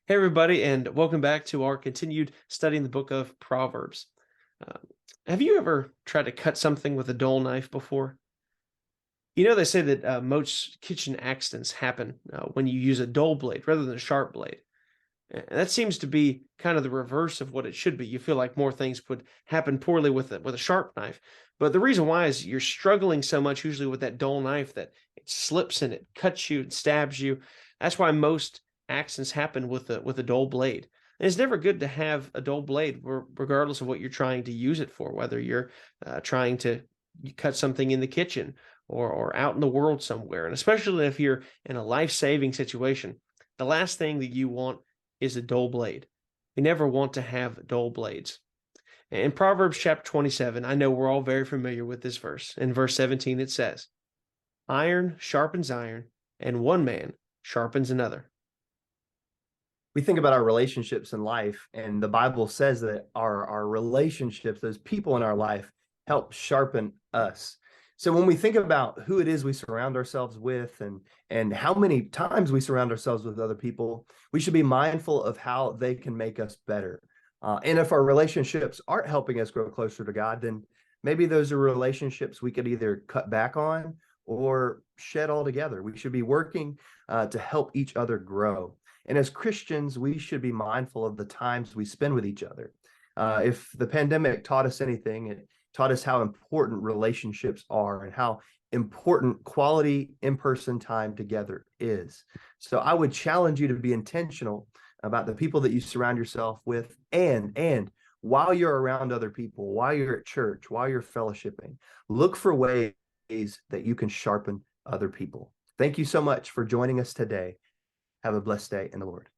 Hey, everybody, and welcome back to our continued study in the book of Proverbs. Uh, have you ever tried to cut something with a dull knife before? They say that most kitchen accidents happen when you use a dull blade rather than a sharp blade. And that seems to be kind of the reverse of what it should be. You feel like more things would happen poorly with a sharp knife. But the reason why is you're struggling so much usually with that dull knife that it slips and it cuts you and stabs you. That's why most accidents happen with a dull blade. And it's never good to have a dull blade, regardless of what you're trying to use it for, whether you're trying to cut something in the kitchen or out in the world somewhere. And especially if you're in a life-saving situation, the last thing that you want is a dull blade. We never want to have dull blades. In Proverbs chapter 27, I know we're all very familiar with this verse. In verse 17, it says, Iron sharpens iron, and one man sharpens another. We think about our relationships in life, and the Bible says that our relationships, those people in our life, help sharpen us. So when we think about who it is we surround ourselves with and how many times we surround ourselves with other people, we should be mindful of how they can make us better. And if our relationships aren't helping us grow closer to God, then maybe those are relationships we could either cut back on or shed altogether. We should be working to help each other grow. And as Christians, we should be mindful of the times we spend with each other. If the pandemic taught us anything, it taught us how important relationships are and how important quality in-person time together is. So I would challenge you to be intentional about the people that you surround yourself with, and while you're around other people, while you're at church, while you're fellowshipping, look for ways that you can sharpen other people. Thank you so much for joining us today. Have a blessed day in the Lord.